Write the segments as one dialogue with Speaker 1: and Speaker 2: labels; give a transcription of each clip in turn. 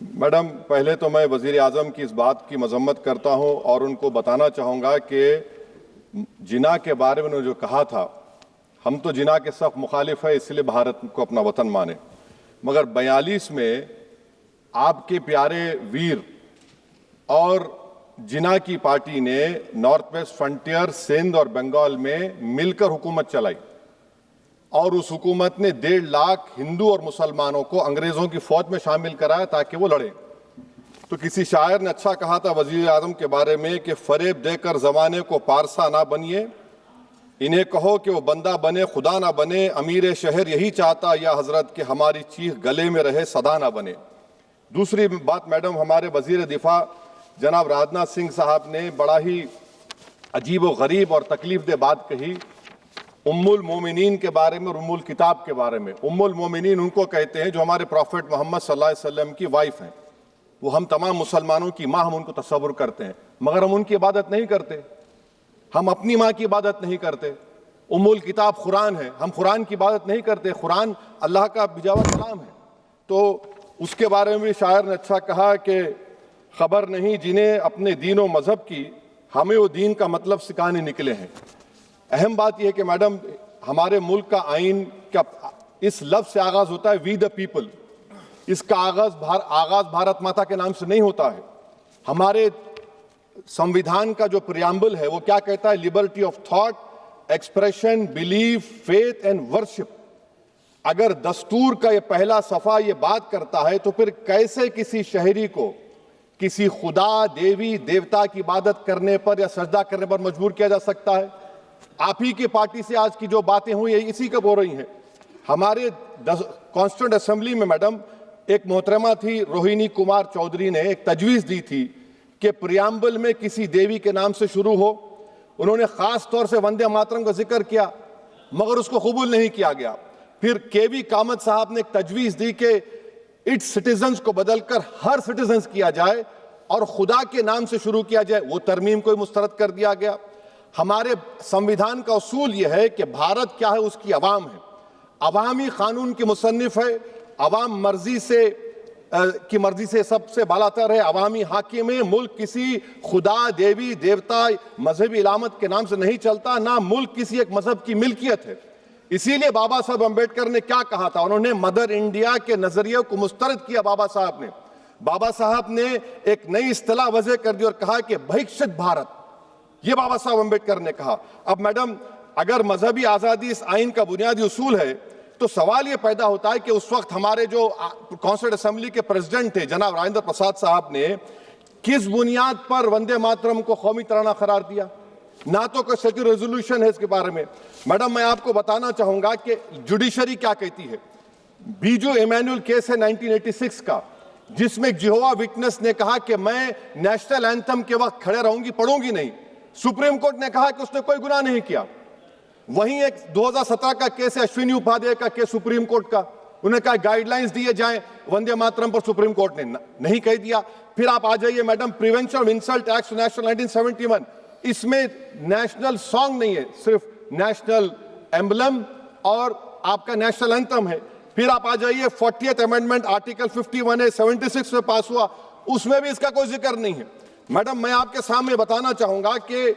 Speaker 1: Madam, पहले तो मैं वजीर आजम की इस बात की मजम्मत करता हूं और उनको बताना चाहूंगा कि जिना के बारे में उन्होंने जो कहा था, हम तो जिना के सख्त मुखालिफ है, इसलिए भारत को अपना वतन माने। मगर 42 में आपके प्यारे वीर और जिना की पार्टी ने नॉर्थ वेस्ट फ्रंटियर, सिंध और बंगाल में मिलकर हुकूमत चलाई और उस हुकूमत ने 1.5 लाख हिंदू और मुसलमानों को अंग्रेजों की फौज में शामिल कराया ताकि वो लड़े। तो किसी शायर ने अच्छा कहा था वजीर आजम के बारे में कि फरेब देकर जमाने को पारसा ना बनिए, इन्हें कहो कि वो बंदा बने खुदा ना बने, अमीर शहर यही चाहता या हजरत कि हमारी चीख गले में रहे सदा ना बने। दूसरी बात मैडम, हमारे वजीर दिफा जनाब राजनाथ सिंह साहब ने बड़ा ही अजीब व गरीब और तकलीफ दे बात कही उम्मुल मोमिनीन के बारे में और उम्मुल किताब के बारे में। उम्मुल मोमिनीन उनको कहते हैं जो हमारे प्रॉफिट मोहम्मद सल्लल्लाहु अलैहि वसल्लम की वाइफ हैं। वो हम तमाम मुसलमानों की माँ, हम उनको तस्वुर करते हैं, मगर हम उनकी इबादत नहीं करते। हम अपनी माँ की इबादत नहीं करते। उम्मुल किताब कुरान है, हम कुरान की इबादत नहीं करते। कुरान अल्लाह का भिजा हुआ कलाम है। तो उसके बारे में शायर ने अच्छा कहा कि खबर नहीं जिन्हें अपने दीन व मजहब की, हमें वो दीन का मतलब सिखाने निकले हैं। अहम बात यह है कि मैडम, हमारे मुल्क का आइन का इस लफ्ज से आगाज होता है वी द पीपल। इसका आगाज भारत माता के नाम से नहीं होता है। हमारे संविधान का जो प्रियम्बल है वो क्या कहता है? Liberty of thought, expression, belief, faith and worship. अगर दस्तूर का ये पहला सफा ये बात करता है तो फिर कैसे किसी शहरी को किसी खुदा, देवी, देवता की इबादत करने पर या सजदा करने पर मजबूर किया जा सकता है? आप ही की पार्टी से आज की जो बातें हुई है इसी का बोल रही हैं। हमारे कॉन्स्टिट्यूंट असेंबली में मैडम एक मोहतरमा थी रोहिणी कुमार चौधरी ने एक तजवीज दी थी कि प्रियम्बल में किसी देवी के नाम से शुरू हो। उन्होंने खास तौर से वंदे मातरम का जिक्र किया, मगर उसको कबूल नहीं किया गया। फिर केवी कामत साहब ने एक तजवीज दी कि इट्स सिटीजन्स को बदलकर हर सिटीजन्स किया जाए और खुदा के नाम से शुरू किया जाए। वो तरमीम को मुस्तरद कर दिया गया। हमारे संविधान का उसूल यह है कि भारत क्या है, उसकी अवाम है, अवामी कानून की मुसन्निफ है, अवाम की मर्जी से सबसे बालातर है, अवामी हाकिम है। मुल्क किसी खुदा, देवी, देवता, मजहबी इलामत के नाम से नहीं चलता, ना मुल्क किसी एक मजहब की मिल्कियत है। इसीलिए बाबा साहब अम्बेडकर ने क्या कहा था? उन्होंने मदर इंडिया के नजरिए को मुस्तरद किया। बाबा साहब ने एक नई इस्तिलाह वजह कर दी और कहा कि भैक्षित भारत, ये बाबा साहब अम्बेडकर ने कहा। अब मैडम, अगर मजहबी आजादी इस आइन का बुनियादी उसूल है तो सवाल यह पैदा होता है कि उस वक्त हमारे जो कॉन्स्टिट्यूंट असेंबली के प्रेसिडेंट थे जनाब राजेंद्र प्रसाद साहब ने किस बुनियाद पर वंदे मातरम को कौमी तराना करार दिया? ना तो कोई सेक्युलर रेजोल्यूशन है इसके बारे में। मैडम, मैं आपको बताना चाहूंगा कि जुडिशरी क्या कहती है। बीजू इमैनुअल केस है 1986 का, जिसमें जिहोवा विटनेस ने कहा कि मैं नेशनल एंथम के वक्त खड़े रहूंगी, पढ़ूंगी नहीं। सुप्रीम कोर्ट ने कहा कि उसने कोई गुनाह नहीं किया। वहीं एक 2017 का केस है अश्विनी उपाध्याय का केस सुप्रीम कोर्ट का, उन्हें कहा गाइडलाइंस दिए जाएं वंदे मातरम पर, सुप्रीम कोर्ट ने नहीं कह दिया। फिर आप आ जाइए madam, prevention of insult act national 1971, इसमें नेशनल सॉन्ग नहीं है, सिर्फ नेशनल एम्बलम और आपका नेशनल एंथम है। फिर आप आ जाइए 40th अमेंडमेंट आर्टिकल 51 है, 76 में पास हुआ, उसमें भी इसका कोई जिक्र नहीं है। मैडम, मैं आपके सामने बताना चाहूंगा कि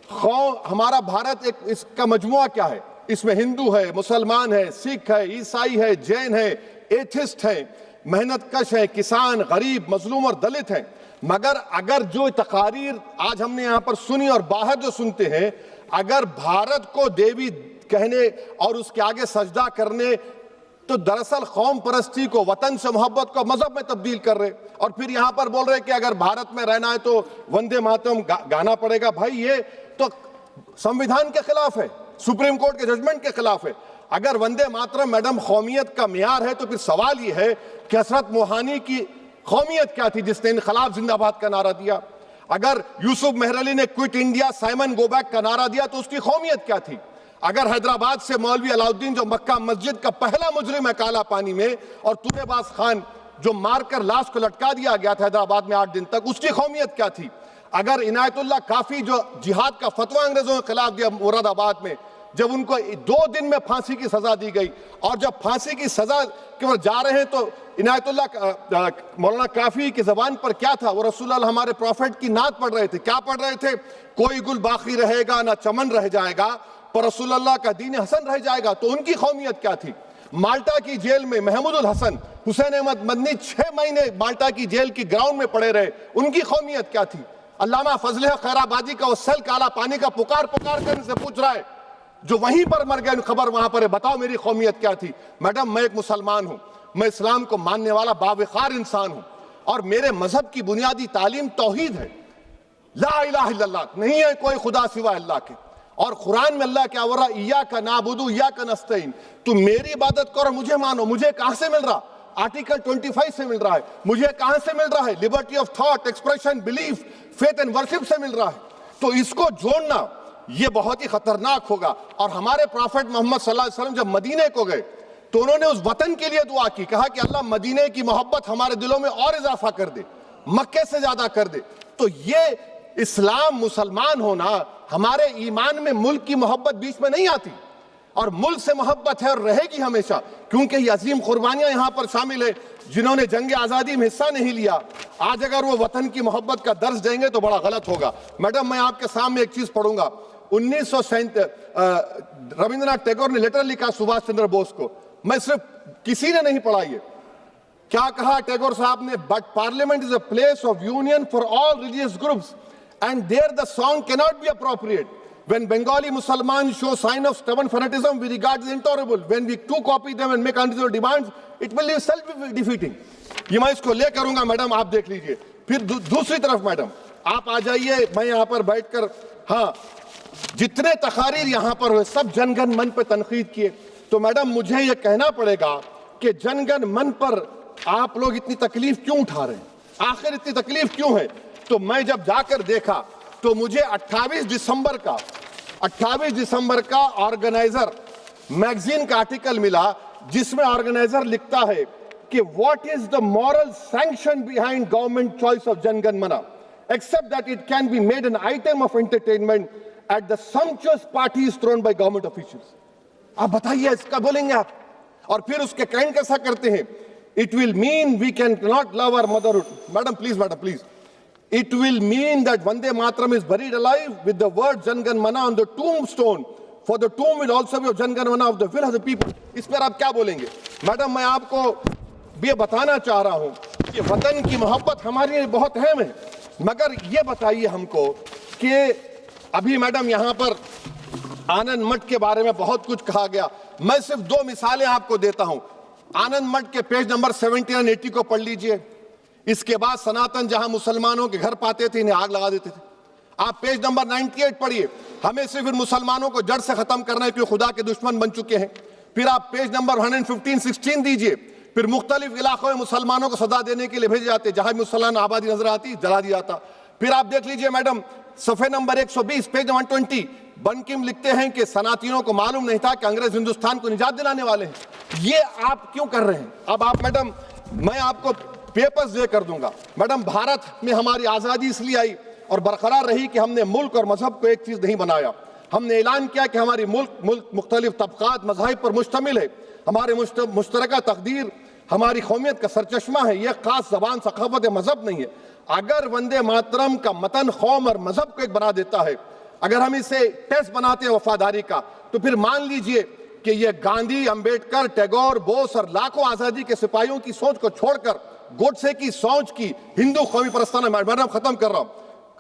Speaker 1: हमारा भारत एक इसका मजमुआ क्या है। इसमें हिंदू है, मुसलमान है, सिख है, ईसाई है, जैन है, एथिस्ट है, मेहनतकश है, किसान, गरीब, मजलूम और दलित है। मगर अगर जो तकारीर आज हमने यहां पर सुनी और बाहर जो सुनते हैं, अगर भारत को देवी कहने और उसके आगे सजदा करने, तो दरअसल कौम परस्ती को, वतन से मोहब्बत को मजहब में तब्दील कर रहे और फिर यहां पर बोल रहे कि अगर भारत में रहना है तो वंदे मातरम गाना पड़ेगा। भाई, ये तो संविधान के खिलाफ है, सुप्रीम कोर्ट के जजमेंट के खिलाफ है। अगर वंदे मातरम मैडम कौमियत का मियार है तो फिर सवाल यह है कि हजरत मोहानी की कौमियत क्या थी जिसने इनकलाब जिंदाबाद का नारा दिया? अगर यूसुफ मेहरली ने quit India, Simon go back का नारा दिया तो उसकी कौमियत क्या थी? अगर हैदराबाद से मौलवी अलाउद्दीन जो मक्का मस्जिद का पहला मुजरिम है काला पानी में, और तुरेबाज खान जो मारकर लाश को लटका दिया गया था हैदराबाद में 8 दिन तक, उसकी कौमियत क्या थी? अगर इनायतुल्लाह काफी जो जिहाद का फतवा अंग्रेजों के खिलाफ दिया मुरादाबाद में, जब उनको 2 दिन में फांसी की सजा दी गई, और जब फांसी की सजा के ओर जा रहे हैं तो इनायतुल्लाह मौलाना काफी की जबान पर क्या था? वो रसूलुल्लाह हमारे प्रॉफिट की नात पढ़ रहे थे। क्या पढ़ रहे थे? कोई गुल बाकी रहेगा ना चमन रह जाएगा, पर रसूलुल्लाह का दीन हसन रह जाएगा। तो उनकी कौमियत क्या थी? माल्टा की जेल में महमूदुल हसन, हुसैन अहमद मदनी 6 महीने माल्टा की जेल की ग्राउंड में पड़े रहे, उनकी कौमियत क्या थी? अल्लामा फजल खैराबादी का वो सेल काला पानी का पुकार पुकार कर से पूछ रहा है, जो वहीं पर मर गए, खबर वहां पर है, बताओ मेरी कौमियत क्या थी? मैडम, मैं एक मुसलमान हूं, मैं इस्लाम को मानने वाला बावकार इंसान हूं, और मेरे मजहब की बुनियादी तालीम तौहीद है, ला इलाहा इल्लल्लाह, नहीं है कोई खुदा सिवा अल्लाह के। और कुरान में अल्लाह क्या बोल रहा? इय्याका नअबुदु इय्याका नस्तईन, तुम मेरी इबादत करो, मुझे मानो। मुझे कहां से मिल रहा? आर्टिकल 25 से मिल रहा है। मुझे कहां से मिल रहा है? Liberty of thought, expression, belief, faith and worship से मिल रहा है। तो इसको जोड़ना ये बहुत ही खतरनाक होगा। और हमारे प्रॉफेट मोहम्मद सल्लल्लाहु अलैहि वसल्लम जब मदीने को गए तो उन्होंने उस वतन के लिए दुआ की, कहा कि अल्लाह मदीने की मोहब्बत हमारे दिलों में और इजाफा कर दे, मक्के से ज्यादा कर दे। तो ये इस्लाम, मुसलमान होना, हमारे ईमान में मुल्क की मोहब्बत बीच में नहीं आती, और मुल्क से मोहब्बत है और रहेगी हमेशा, क्योंकि ये अजीम कुर्बानियां यहां पर शामिल है जिन्होंने जंग आजादी में हिस्सा नहीं लिया। आज अगर वो वतन की मोहब्बत का दर्ज देंगे तो बड़ा गलत होगा। मैडम, मैं आपके सामने एक चीज पढ़ूंगा। 1937 रविंद्रनाथ टैगोर ने लेटर लिखा सुभाष चंद्र बोस को। मैं सिर्फ, किसी ने नहीं पढ़ा ये। क्या कहा टैगोर साहब ने? But parliament is a place of union for all religious groups and there the song cannot be appropriate. When Bengali Muslims show sign of stubborn fanatism, we regard it intolerable. When we too copy them and make unreasonable demands, it will be self-defeating. ये मैं इसको ले करूंगा madam, आप देख लीजिए। फिर दूसरी तरफ मैडम आप आ जाइए, मैं यहाँ पर बैठकर, हाँ, जितने तकारीर यहाँ पर हुए सब जनगण मन पर तनकीद किए। तो मैडम मुझे ये कहना पड़ेगा कि जनगण मन पर आप लोग इतनी तकलीफ क्यों उठा रहे हैं? आखिर इतनी तकलीफ क्यों है? तो मैं जब जाकर देखा तो मुझे 28 दिसंबर का ऑर्गेनाइजर मैगजीन का आर्टिकल मिला, जिसमें ऑर्गेनाइजर लिखता है कि what is the moral sanction behind government choice of Jana Gana Mana, except that it can be made an item of entertainment at the sumptuous parties thrown by government officials. आप बताइए, इसका बोलेंगे आप? और फिर उसके काइंड कैसा करते हैं? It will mean we can not love our motherhood. Madam please, it will mean that Vande Mataram is buried alive with the word Jan Gan Mana on the tombstone, for the tomb will also be of Jan Gan Mana of the will of the people. इस पर आप क्या बोलेंगे? Madam, मैं आपको ये बताना चाह रहा हूं कि वतन की मोहब्बत हमारे लिए बहुत अहम है, मगर ये बताइए हमको कि अभी मैडम यहाँ पर आनंद मठ के बारे में बहुत कुछ कहा गया। मैं सिर्फ 2 मिसालें आपको देता हूं। आनंद मठ के पेज नंबर 70 और 80 को पढ़ लीजिए। इसके बाद सनातन जहां मुसलमानों के घर पाते थे, इन्हें आग लगा देते थे। आप पेज नंबर 98 पढ़िए, हमें सिर्फ इन मुसलमानों को जड़ से खत्म करना है क्योंकि खुदा के दुश्मन बन चुके हैं। फिर आप पेज नंबर 115-16 दीजिए। फिर मुख्तलिफ इलाकों में मुसलमानों को सदा देने के लिए भेजे जाते, जहां मुसलमान आबादी नजर आती जला दिया जाता। फिर आप देख लीजिए मैडम, सफे नंबर 120 पेज 120, बंकिम लिखते हैं कि सनातियों को मालूम नहीं था कि अंग्रेज हिंदुस्तान को निजात दिलाने वाले हैं। ये आप क्यों कर रहे हैं? अब आप मैडम, मैं आपको पेपर्स दे कर दूंगा। मैडम, भारत में हमारी आजादी इसलिए आई और बरकरार रही कि हमने मुल्क और मजहब को एक चीज नहीं बनाया। हमने ऐलान किया कि हमारी मुल्क मुख्तलिफ तबकात मज़ाहिब पर मुश्तमिल है। हमारे मुश्तरका तकदीर हमारी कौमियत का सरचश्मा है। यह खास जबान, सखावत, मजहब नहीं है। अगर वंदे मातरम का मतन कौम और मजहब को एक बना देता है, अगर हम इसे टेस्ट बनाते हैं वफादारी का, तो फिर मान लीजिए कि यह गांधी, अंबेडकर, टैगोर, बोस और लाखों आजादी के सिपाहियों की सोच को छोड़कर गोडसे की सोच की हिंदू कौमी परस्ताना, मैडम खत्म कर रहा हूं,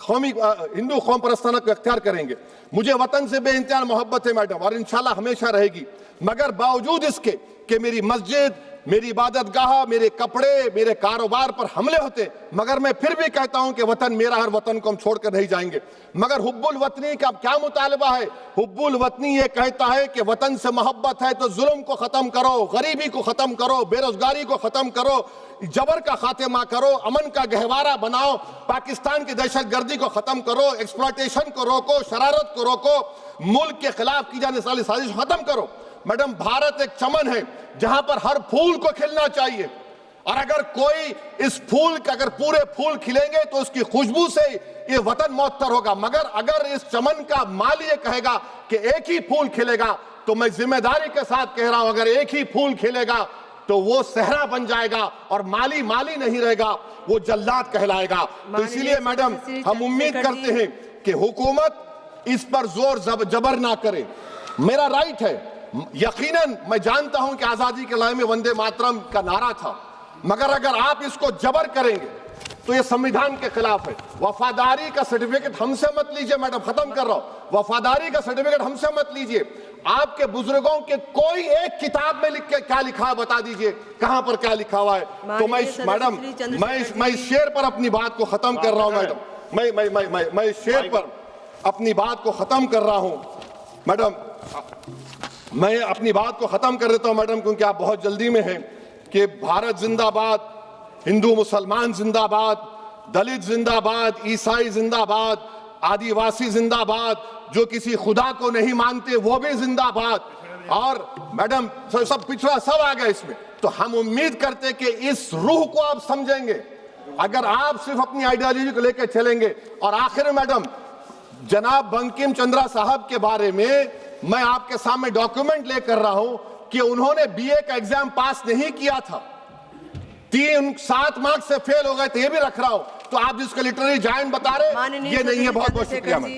Speaker 1: कौमी हिंदू कौम परस्ताना को इख्तियार करेंगे। मुझे वतन से बेइंतहा मोहब्बत है मैडम, और इंशाल्लाह हमेशा रहेगी। मगर बावजूद इसके कि मेरी मस्जिद, मेरी इबादत गाह, मेरे कपड़े, मेरे कारोबार पर हमले होते, मगर मैं फिर भी कहता हूं कि वतन मेरा, हर वतन को हम छोड़कर नहीं जाएंगे। मगर हुब्बुल वतनी का क्या मुतालबा है? हुब्बुल वतनी ये कहता है कि वतन से मोहब्बत है तो जुल्म को खत्म करो, गरीबी को खत्म करो, बेरोजगारी को खत्म करो, जबर का खात्मा करो, अमन का गहवारा बनाओ, पाकिस्तान की दहशतगर्दी को खत्म करो, एक्सप्लॉयटेशन को रोको, शरारत को रोको, मुल्क के खिलाफ की जाने वाली साजिश खत्म करो। मैडम, भारत एक चमन है जहां पर हर फूल को खिलना चाहिए। और अगर कोई इस फूल के अगर पूरे फूल खिलेंगे तो उसकी खुशबू से ये वतन मौतर होगा, मगर अगर इस चमन का माली ये कहेगा कि एक ही फूल खिलेगा, तो मैं जिम्मेदारी के साथ कह रहा हूं, अगर एक ही फूल खिलेगा तो वो सहरा बन जाएगा और माली माली नहीं रहेगा, वो जल्लाद कहलाएगा। तो इसीलिए मैडम हम उम्मीद करते हैं कि हुकूमत इस पर जोर जबर ना करे। मेरा राइट है, यकीनन मैं जानता हूं कि आजादी के लड़ाई में वंदे मातरम का नारा था, मगर अगर आप इसको जबर करेंगे तो ये संविधान के खिलाफ है। वफादारी का सर्टिफिकेट हमसे मत लीजिए मैडम, खत्म कर रहा हूं। वफादारी का सर्टिफिकेट हमसे मत लीजिए। आपके बुजुर्गों के कोई एक किताब में लिख के क्या लिखा है बता दीजिए, कहां पर क्या लिखा हुआ है। तो मैं मैडम मैं इस शेर पर अपनी बात को खत्म कर रहा हूं मैडम, मैं इस शेर पर अपनी बात को खत्म कर रहा हूं मैडम, मैं अपनी बात को खत्म कर देता हूं मैडम, क्योंकि आप बहुत जल्दी में हैं। कि भारत जिंदाबाद, हिंदू मुसलमान जिंदाबाद, दलित जिंदाबाद, ईसाई जिंदाबाद, आदिवासी जिंदाबाद, जो किसी खुदा को नहीं मानते वो भी जिंदाबाद, और मैडम सब पिछड़ा सब आ गया इसमें। तो हम उम्मीद करते कि इस रूह को आप समझेंगे अगर आप सिर्फ अपनी आइडियोलॉजी को लेकर चलेंगे। और आखिर में मैडम, जनाब बंकिम चंद्रा साहब के बारे में मैं आपके सामने डॉक्यूमेंट लेकर रहा हूं कि उन्होंने बीए का एग्जाम पास नहीं किया था, 7 मार्क्स से फेल हो गए थे, ये भी रख रहा हूं। तो आप जिसको लिटरेरी जायंट बता रहे ये नहीं है। बहुत बहुत शुक्रिया मैम।